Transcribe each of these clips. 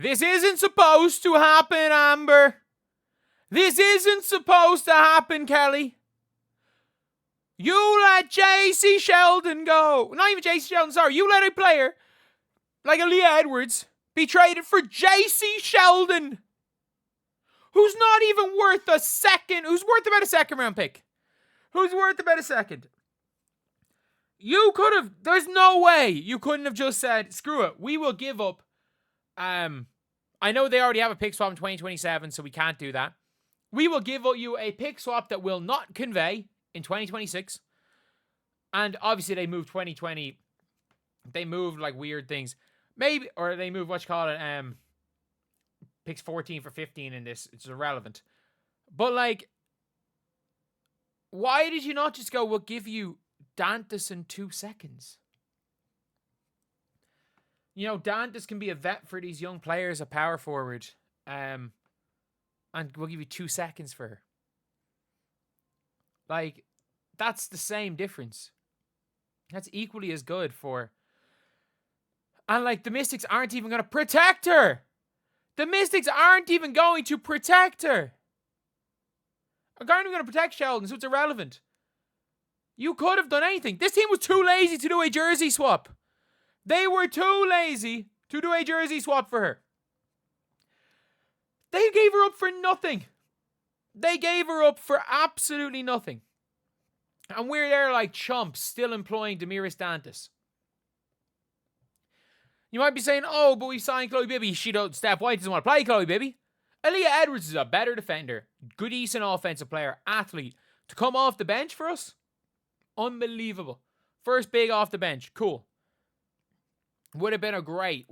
This isn't supposed to happen, Amber. This isn't supposed to happen, Kelly. You let J.C. Sheldon go. Not even J.C. Sheldon, sorry. You let a player like Aaliyah Edwards be traded for J.C. Sheldon, who's not even worth a second, who's worth about a second round pick. Who's worth about a second. You could have, there's no way you couldn't have just said, screw it, we will give up. I know they already have a pick swap in 2027, so we can't do that. We will give you a pick swap that will not convey in 2026. And obviously they moved 2020. They moved like weird things. Maybe, or they moved picks 14 for 15 in this. It's irrelevant. But like, why did you not just go, we'll give you Dantas in 2 seconds? You know, Dantas can be a vet for these young players, a power forward. And we'll give you 2 seconds for her. Like, that's the same difference. That's equally as good for... And, like, the Mystics aren't even going to protect her. The Mystics aren't even going to protect her. They're not even going to protect Sheldon, so it's irrelevant. You could have done anything. This team was too lazy to do a jersey swap. They were too lazy to do a jersey swap for her. They gave her up for nothing. They gave her up for absolutely nothing. And we're there like chumps, still employing Damiris Dantas. You might be saying, oh, but we signed Chloe Bibby. Steph White doesn't want to play Chloe Bibby. Aaliyah Edwards is a better defender, good, decent offensive player, athlete. To come off the bench for us, unbelievable. First big off the bench, cool. Would have been great.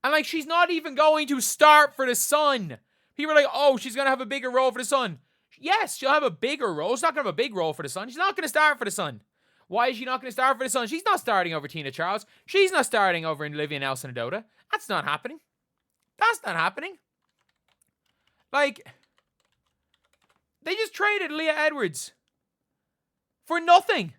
And like, she's not even going to start for the Sun. People are like, oh, she's going to have a bigger role for the Sun. Yes, she'll have a bigger role. She's not going to have a big role for the Sun. She's not going to start for the Sun. Why is she not going to start for the Sun? She's not starting over Tina Charles. She's not starting over Olivia Nelson-Ododa. That's not happening. That's not happening. Like, they just traded Aaliyah Edwards for nothing.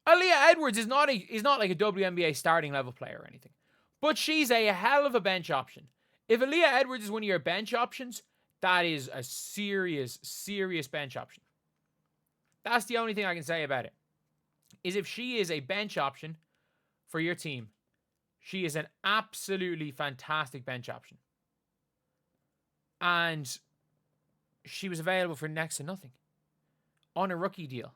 Aaliyah Edwards is not like a WNBA starting level player or anything. But she's a hell of a bench option. If Aaliyah Edwards is one of your bench options, that is a serious, serious bench option. That's the only thing I can say about it. Is if she is a bench option for your team, she is an absolutely fantastic bench option. And she was available for next to nothing on a rookie deal.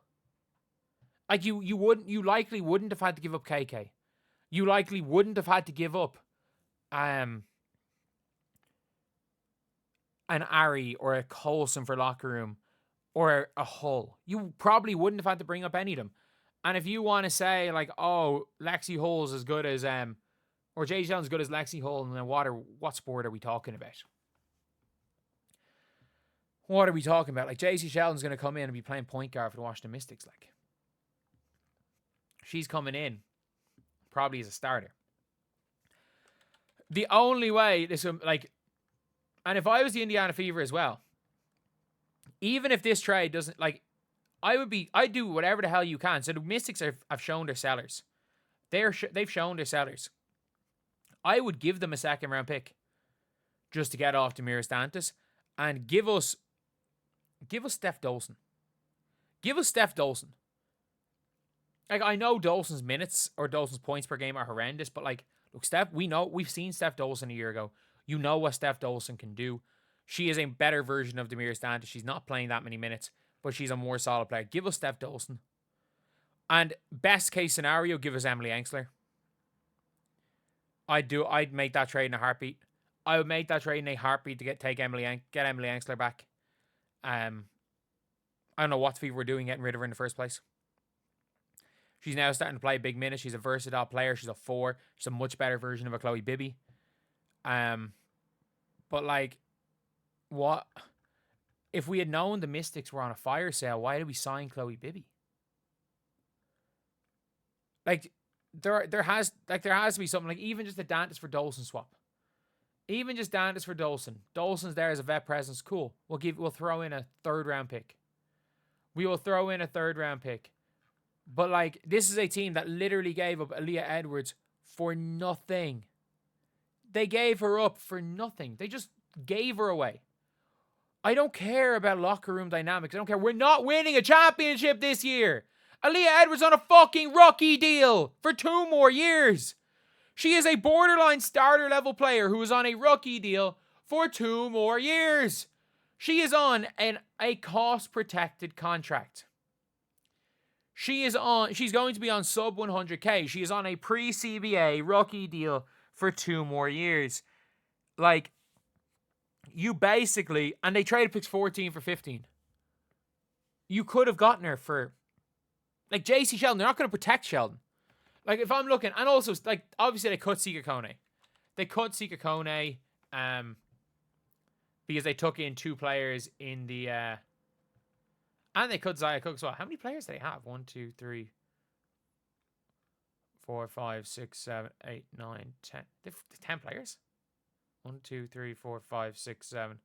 Like, you likely wouldn't have had to give up KK. You likely wouldn't have had to give up an Ari or a Coulson for locker room or a Hull. You probably wouldn't have had to bring up any of them. And if you want to say, like, oh, Lexi Hull's as good as, or Jay Sheldon's as good as Lexi Hull, then what sport are we talking about? What are we talking about? Like, J.C. Sheldon's going to come in and be playing point guard for the Washington Mystics, like. She's coming in probably as a starter. The only way this, like, and if I was the Indiana Fever as well, even if this trade doesn't, like, I'd do whatever the hell you can. So the Mystics have shown their sellers. They've shown their sellers. I would give them a second round pick just to get off Damiris Dantas and give us Steph Dolson. Give us Steph Dolson. Like, I know Dolson's minutes or Dolson's points per game are horrendous, but like, look, Steph, we've seen Steph Dolson a year ago. You know what Steph Dolson can do. She is a better version of Damiris Dantas. She's not playing that many minutes, but she's a more solid player. Give us Steph Dolson. And best case scenario, give us Emily Engstler. I'd make that trade in a heartbeat. I would make that trade in a heartbeat to get Emily Engstler back. I don't know what the Fever were doing getting rid of her in the first place. She's now starting to play big minutes. She's a versatile player. She's a 4. She's a much better version of a Chloe Bibby. But like, what if we had known the Mystics were on a fire sale? Why did we sign Chloe Bibby? Like, there has to be something, like, even just a Dantas for Dolson swap. Even just Dantas for Dolson. Dolson's there as a vet presence. Cool. We'll throw in a 3rd round pick. We will throw in a 3rd round pick. But like, this is a team that literally gave up Aaliyah Edwards for nothing. They gave her up for nothing. They just gave her away. I don't care about locker room dynamics. I don't care. We're not winning a championship this year. Aaliyah Edwards on a fucking rookie deal for 2 more years. She is a borderline starter level player who is on a rookie deal for 2 more years. She is on a cost protected contract. She's going to be on sub 100K. She is on a pre-CBA rookie deal for 2 more years. Like, you basically, and they traded picks 14 for 15. You could have gotten her for, like, JC Sheldon. They're not going to protect Sheldon. Like, if I'm looking, and also, like, obviously they cut Sika Kone. They cut Sika Kone, because they took in 2 players in the, and they cut Zaya Cook as well. How many players do they have? 1, 2, 3, 4, 5, 6, 7, 8, 9, 10. They've 10 players? 1, 2, 3, 4, 5, 6, 7,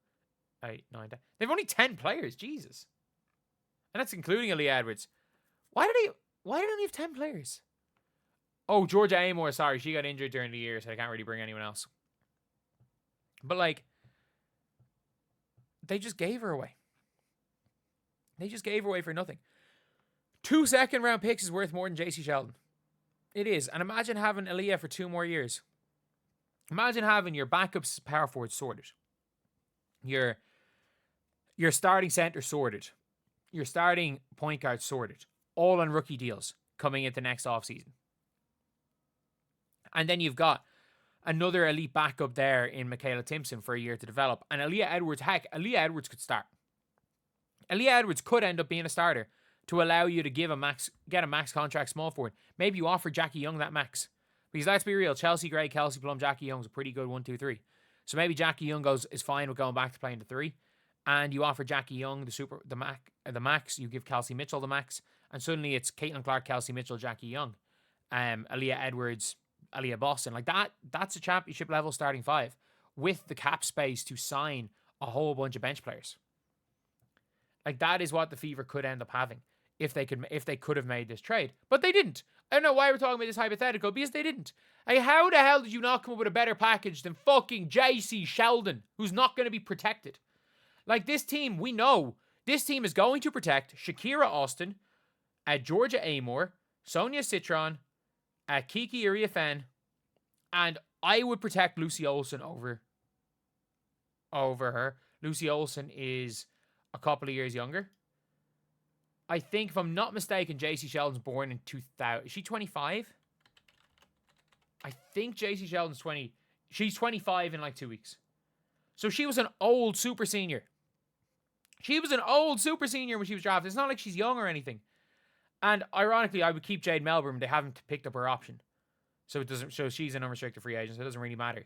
8, 9, 10. They've only 10 players. Jesus. And that's including Aaliyah Edwards. Why do they only have 10 players? Oh, Georgia Amore, sorry. She got injured during the year, so I can't really bring anyone else. But, like, they just gave her away. They just gave her away for nothing. 2 second-round picks is worth more than JC Sheldon. It is. And imagine having Aaliyah for 2 more years. Imagine having your backup power forward sorted. Your starting center sorted. Your starting point guard sorted. All on rookie deals coming into next offseason. And then you've got another elite backup there in Michaela Timpson for a year to develop. And Aaliyah Edwards could start. Aaliyah Edwards could end up being a starter to allow you to get a max contract small forward. Maybe you offer Jackie Young that max. Because let's be real, Chelsea Gray, Kelsey Plum, Jackie Young's a pretty good 1, 2, 3. So maybe Jackie Young is fine with going back to playing the 3. And you offer Jackie Young the max, you give Kelsey Mitchell the max, and suddenly it's Caitlin Clark, Kelsey Mitchell, Jackie Young, Aaliyah Edwards, Aaliyah Boston. Like that's a championship level starting 5 with the cap space to sign a whole bunch of bench players. Like, that is what the Fever could end up having if they could have made this trade. But they didn't. I don't know why we're talking about this hypothetical, because they didn't. Like, how the hell did you not come up with a better package than fucking JC Sheldon, who's not going to be protected? Like, this team, we know, this team is going to protect Shakira Austin, Georgia Amore, Sonia Citron, Kiki Iriafen, and I would protect Lucy Olsen over her. Lucy Olsen is a couple of years younger. I think, if I'm not mistaken, JC Sheldon's born in 2000. Is she 25? I think JC Sheldon's 20. She's 25 in like 2 weeks. So she was an old super senior. She was an old super senior when she was drafted. It's not like she's young or anything. And ironically, I would keep Jade Melbourne. They haven't picked up her option. So she's an unrestricted free agent, so it doesn't really matter.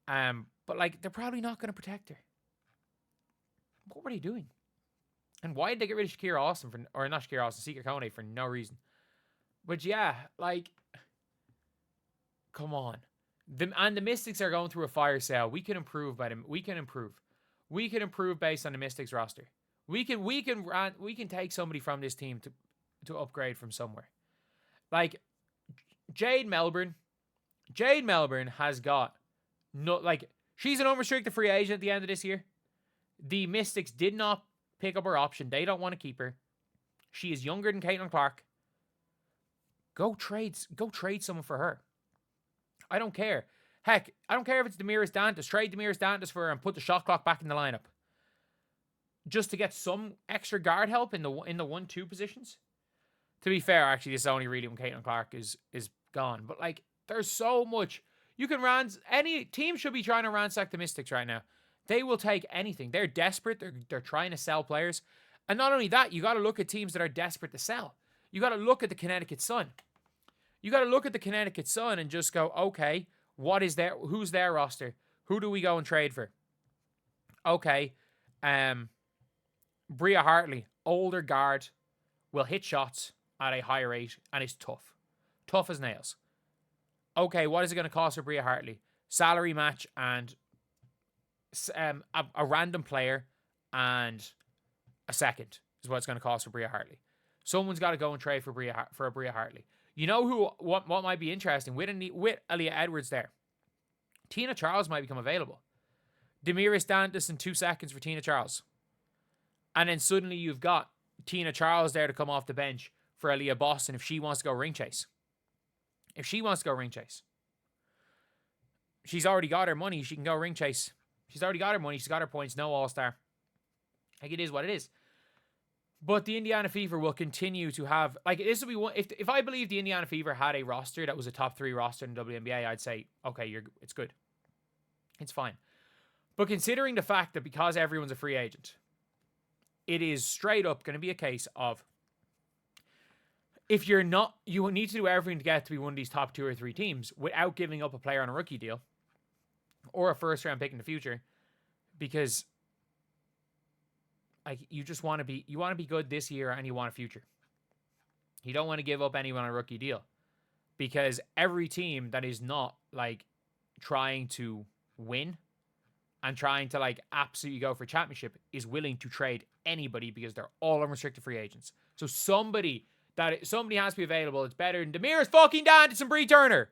But like, they're probably not going to protect her. What were they doing? And why did they get rid of Sika Kone for no reason? But yeah, like, come on. The Mystics are going through a fire sale. We can improve by them. We can improve based on the Mystics roster. We can take somebody from this team to upgrade from somewhere. Like, Jade Melbourne has got she's an unrestricted free agent at the end of this year. The Mystics did not pick up her option. They don't want to keep her. She is younger than Caitlin Clark. Go trade someone for her. I don't care. Heck, I don't care if it's Damiris Dantas. Trade Damiris Dantas for her and put the shot clock back in the lineup. Just to get some extra guard help in the 1-2 positions. To be fair, actually, this is only really when Caitlin Clark is gone. But like, there's so much. You can any team should be trying to ransack the Mystics right now. They will take anything. They're desperate. They're trying to sell players. And not only that, you got to look at teams that are desperate to sell. You got to look at the Connecticut Sun. You got to look at the Connecticut Sun and just go, okay, who's their roster? Who do we go and trade for? Okay, Bria Hartley, older guard, will hit shots at a high rate and is tough. Tough as nails. Okay, what is it going to cost for Bria Hartley? Salary match and a random player and a second is what it's going to cost for Bria Hartley. Someone's got to go and trade for a Bria Hartley. You know what might be interesting with Aaliyah Edwards there? Tina Charles might become available. Damiris Dantas in 2 seconds for Tina Charles. And then suddenly you've got Tina Charles there to come off the bench for Aaliyah Boston if she wants to go ring chase. She's already got her money. She can go ring chase. She's already got her money. She's got her points. No all-star. Like, it is what it is. But the Indiana Fever will continue to have... Like, this will be one... If I believe the Indiana Fever had a roster that was a top 3 roster in the WNBA, I'd say, okay, it's good. It's fine. But considering the fact that because everyone's a free agent, it is straight up going to be a case of... If you're not... You need to do everything to get to be one of these top 2 or 3 teams without giving up a player on a rookie deal or a first-round pick in the future, because... Like, you just want to be... You want to be good this year and you want a future. You don't want to give up anyone on a rookie deal. Because every team that is not, like, trying to win and trying to, like, absolutely go for championship is willing to trade anybody because they're all unrestricted free agents. So somebody has to be available. It's better than Damiris fucking Dantas and Bree Turner.